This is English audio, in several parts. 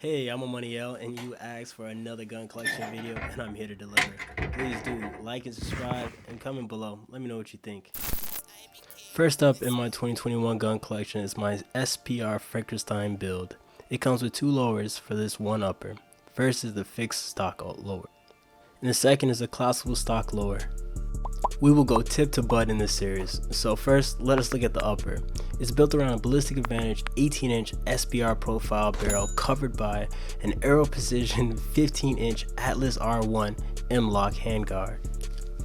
Hey, I'm Amani and you asked for another gun collection video and I'm here to deliver. Please do like and subscribe and comment below. Let me know what you think. First up in my 2021 gun collection is my SPR Frankenstein build. It comes with two lowers for this one upper. First is the fixed stock lower, and the second is a collapsible stock lower. We will go tip to butt in this series, so first let us look at the upper. It's built around a ballistic advantage 18-inch SPR profile barrel covered by an Aero Precision 15-inch Atlas R1 M-Lock handguard.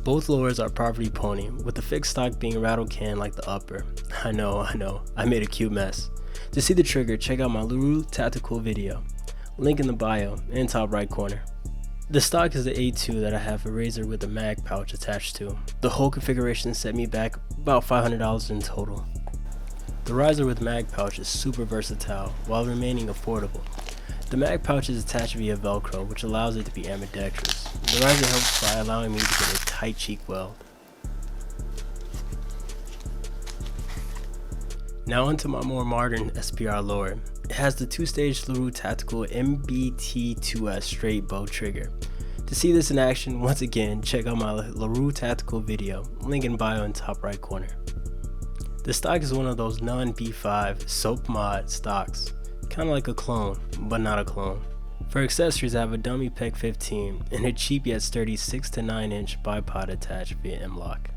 Both lowers are property pony, with the fixed stock being rattle can like the upper. I know, I made a cute mess. To see the trigger, check out my LaRue tactical video, link in the bio and top right corner. The stock is the A2 that I have a razor with a mag pouch attached to. The whole configuration set me back about $500 in total. The riser with mag pouch is super versatile while remaining affordable. The mag pouch is attached via Velcro, which allows it to be ambidextrous. The riser helps by allowing me to get a tight cheek weld. Now onto my more modern SPR lower. It has the two-stage LaRue Tactical MBT2S straight bow trigger. To see this in action, once again, check out my LaRue Tactical video, link in bio in top right corner. The stock is one of those non-B5 soap mod stocks, kind of like a clone, but not a clone. For accessories, I have a dummy PEG 15 and a cheap yet sturdy 6 to 9 inch bipod attached via M-Lock.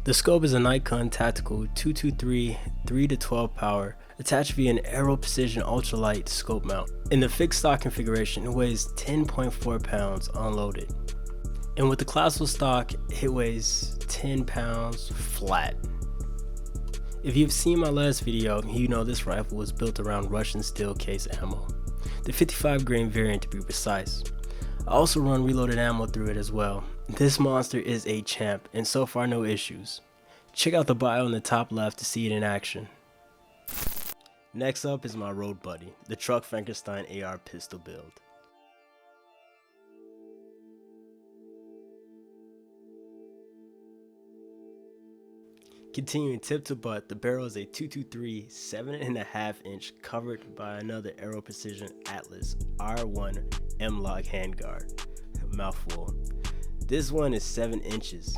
The scope is a Nikon Tactical 223 3 to 12 power attached via an Aero Precision ultralight scope mount. In the fixed stock configuration, it weighs 10.4 pounds unloaded. And with the collapsible stock, it weighs 10 pounds flat. If you've seen my last video, you know this rifle was built around Russian steel case ammo, the 55 grain variant to be precise. I also run reloaded ammo through it as well. This monster is a champ and so far no issues. Check out the bio in the top left to see it in action. Next up is my road buddy, the Truck Frankenstein AR pistol build. Continuing tip to butt, the barrel is a 223 7.5 inch covered by another Aero Precision Atlas R1 M-Lock handguard. Mouthful. This one is 7 inches.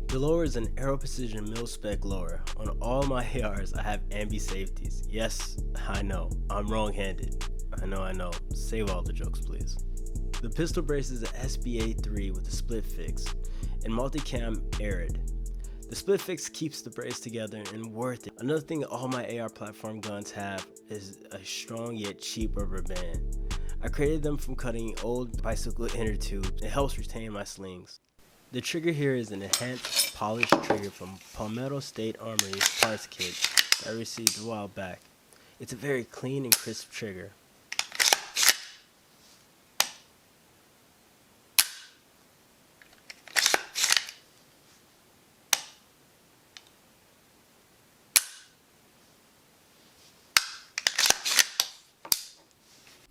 The lower is an Aero Precision mil-spec lower. On all my ARs, I have ambi safeties. Yes, I know, I'm wrong-handed. I know. Save all the jokes, please. The pistol brace is an SBA3 with a split fix and multicam arid. The split fix keeps the brace together and worth it. Another thing all my AR platform guns have is a strong yet cheap rubber band. I created them from cutting old bicycle inner tubes. It helps retain my slings. The trigger here is an enhanced polished trigger from Palmetto State Armory's parts kit that I received a while back. It's a very clean and crisp trigger.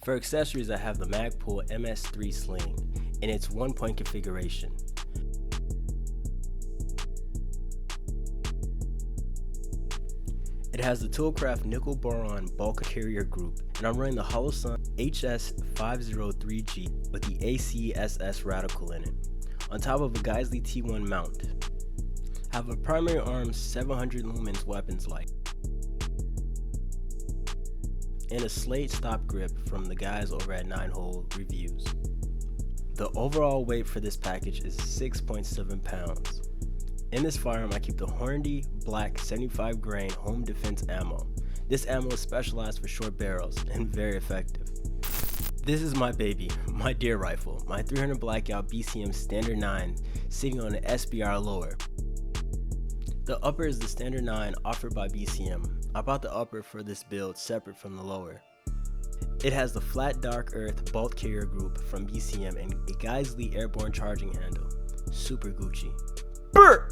For accessories, I have the Magpul MS3 sling in its 1-point configuration. It has the Toolcraft nickel boron bulk carrier group, and I'm running the Holosun HS503G with the ACSS radical in it, on top of a Geissele T1 mount. I have a primary arms 700 lumens weapons light, and a slate stop grip from the guys over at 9-Hole Reviews. The overall weight for this package is 6.7 pounds. In this firearm, I keep the Hornady Black 75 grain home defense ammo. This ammo is specialized for short barrels and very effective. This is my baby, my deer rifle, my 300 Blackout BCM Standard 9 sitting on an SPR lower. The upper is the Standard 9 offered by BCM. I bought the upper for this build separate from the lower. It has the flat dark earth bolt carrier group from BCM and a Geissele airborne charging handle. Super Gucci. Brr!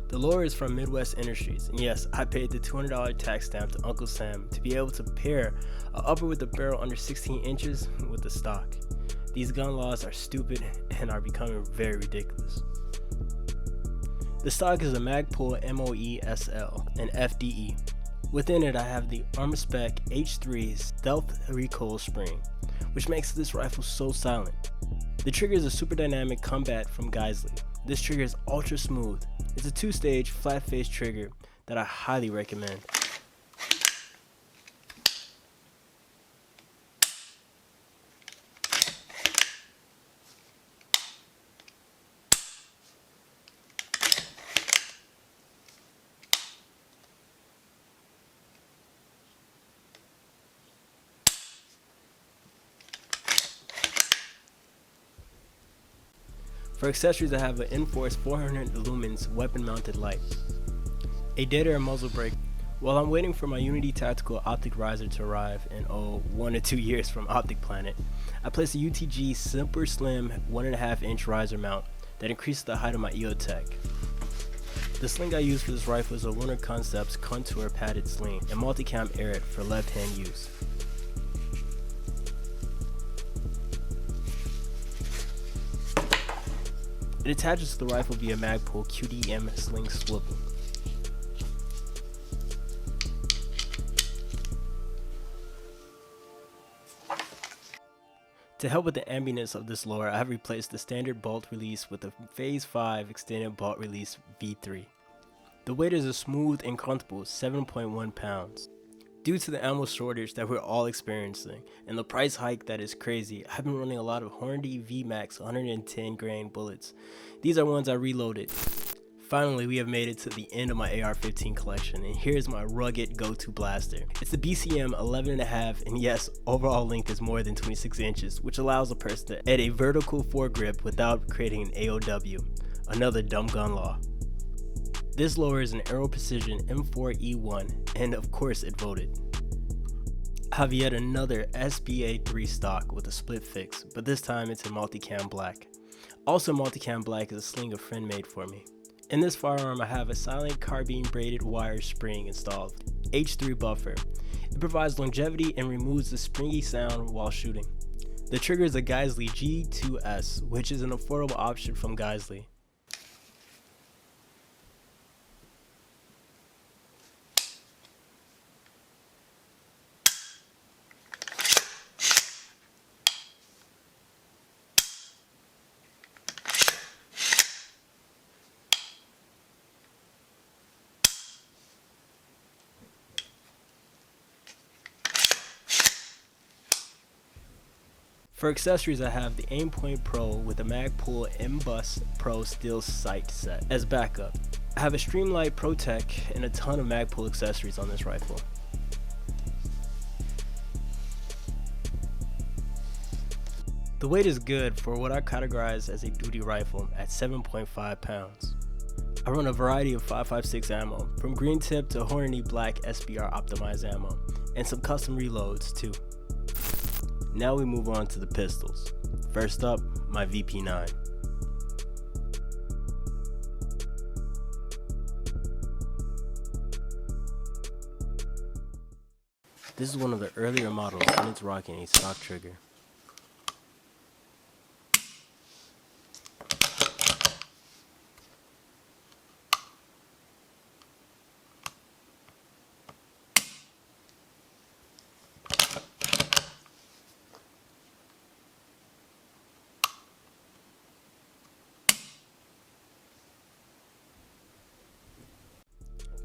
The lower is from Midwest Industries, and yes, I paid the $200 tax stamp to Uncle Sam to be able to pair an upper with a barrel under 16 inches with the stock. These gun laws are stupid and are becoming very ridiculous. The stock is a Magpul MOE SL and FDE. Within it I have the Armaspec H3 Stealth Recoil Spring, which makes this rifle so silent. The trigger is a super dynamic combat from Geissele. This trigger is ultra smooth. It's a 2-stage flat face trigger that I highly recommend. For accessories, I have an Enforce 400 lumens weapon mounted light, a dead air muzzle brake. While I'm waiting for my Unity Tactical Optic Riser to arrive in 1 to 2 years from Optic Planet, I placed a UTG super slim 1.5 inch riser mount that increases the height of my EOTech. The sling I use for this rifle is a Lunar Concepts Contour padded sling and multicam Aero for left hand use. It attaches to the rifle via Magpul QDM sling swivel. To help with the ambiness of this lower, I have replaced the standard bolt release with a Phase 5 extended bolt release V3. The weight is a smooth and comfortable 7.1 pounds. Due to the ammo shortage that we're all experiencing and the price hike that is crazy, I've been running a lot of Hornady VMAX 110 grain bullets. These are ones I reloaded. Finally, we have made it to the end of my AR15 collection, and here's my rugged go-to blaster. It's the BCM 11.5, and yes, overall length is more than 26 inches, which allows a person to add a vertical foregrip without creating an AOW, another dumb gun law. This lower is an Aero Precision M4E1, and of course it voted. I have yet another SBA3 stock with a split fix, but this time it's in multicam black. Also multicam black is a sling a friend made for me. In this firearm I have a silent carbine braided wire spring installed, H3 buffer. It provides longevity and removes the springy sound while shooting. The trigger is a Geissele G2S, which is an affordable option from Geissele. For accessories, I have the Aimpoint Pro with a Magpul M-Bus Pro steel sight set as backup. I have a Streamlight Protec and a ton of Magpul accessories on this rifle. The weight is good for what I categorize as a duty rifle at 7.5 pounds. I run a variety of 5.56 ammo, from green tip to Hornady black SBR optimized ammo, and some custom reloads too. Now we move on to the pistols. First up, my VP9. This is one of the earlier models and it's rocking a stock trigger.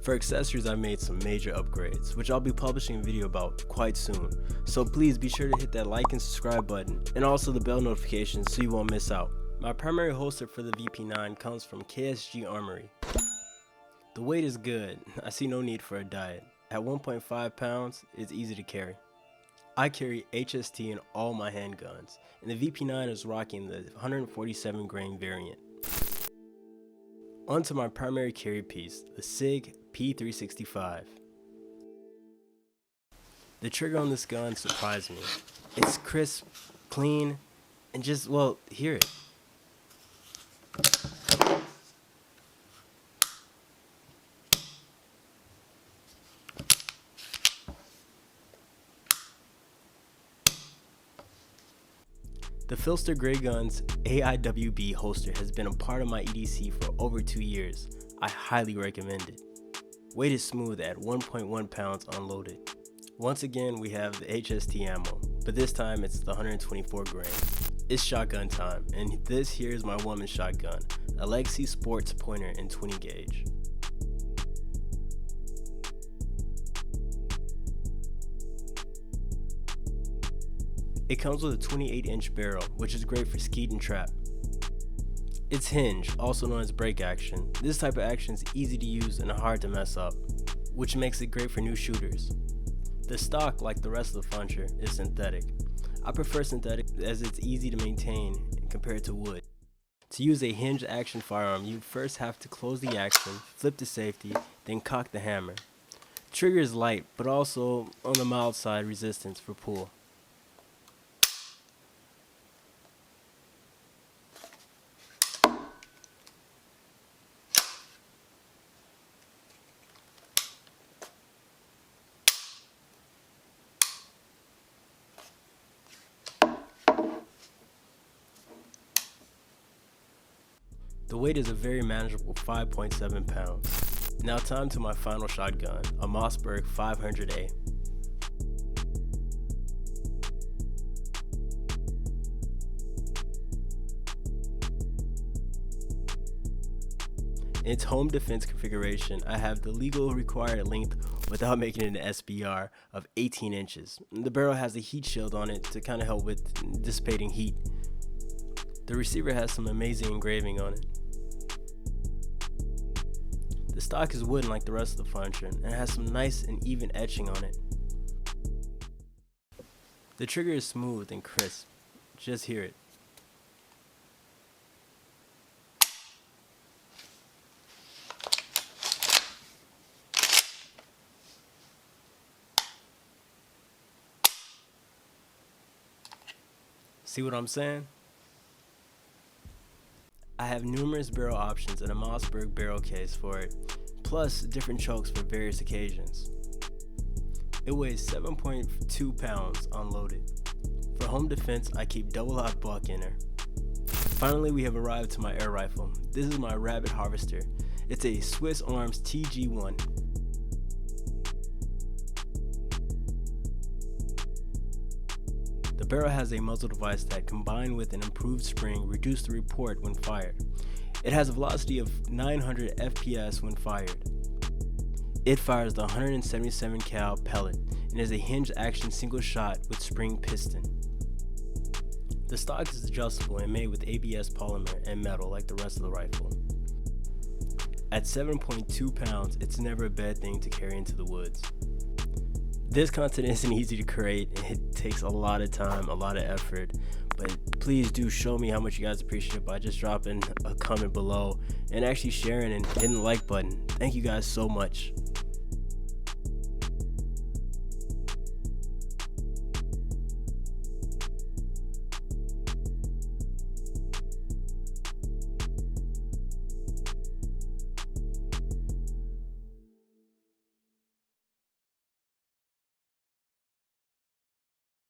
For accessories, I made some major upgrades, which I'll be publishing a video about quite soon, so please be sure to hit that like and subscribe button, and also the bell notification so you won't miss out. My primary holster for the VP9 comes from KSG Armory. The weight is good, I see no need for a diet. At 1.5 pounds, it's easy to carry. I carry HST in all my handguns, and the VP9 is rocking the 147 grain variant. Onto my primary carry piece, the Sig P365. The trigger on this gun surprised me. It's crisp, clean, and just, well, hear it. The Filster Grey Guns AIWB holster has been a part of my EDC for over 2 years. I highly recommend it. Weight is smooth at 1.1 pounds unloaded. Once again, we have the HST ammo, but this time it's the 124 grain. It's shotgun time, and this here is my woman's shotgun, a Legacy Sports Pointer in 20 gauge. It comes with a 28-inch barrel, which is great for skeet and trap. It's hinged, also known as break action. This type of action is easy to use and hard to mess up, which makes it great for new shooters. The stock, like the rest of the Funcher, is synthetic. I prefer synthetic as it's easy to maintain compared to wood. To use a hinged action firearm, you first have to close the action, flip to safety, then cock the hammer. Trigger is light, but also on the mild side resistance for pull. The weight is a very manageable 5.7 pounds. Now time to my final shotgun, a Mossberg 500A. In its home defense configuration, I have the legal required length without making it an SBR of 18 inches. The barrel has a heat shield on it to kind of help with dissipating heat. The receiver has some amazing engraving on it. The stock is wooden like the rest of the Funcher and has some nice and even etching on it. The trigger is smooth and crisp. Just hear it. See what I'm saying? I have numerous barrel options and a Mossberg barrel case for it, plus different chokes for various occasions. It weighs 7.2 pounds unloaded. For home defense, I keep double-aught buck in her. Finally, we have arrived to my air rifle. This is my Rabbit Harvester. It's a Swiss Arms TG1. The barrel has a muzzle device that, combined with an improved spring, reduced the report when fired. It has a velocity of 900 FPS when fired. It fires the 177 cal pellet and is a hinged action single shot with spring piston. The stock is adjustable and made with ABS polymer and metal like the rest of the rifle. At 7.2 pounds, it's never a bad thing to carry into the woods. This content isn't easy to create. It takes a lot of time, a lot of effort, but please do show me how much you guys appreciate it by just dropping a comment below and actually sharing and hitting the like button. Thank you guys so much.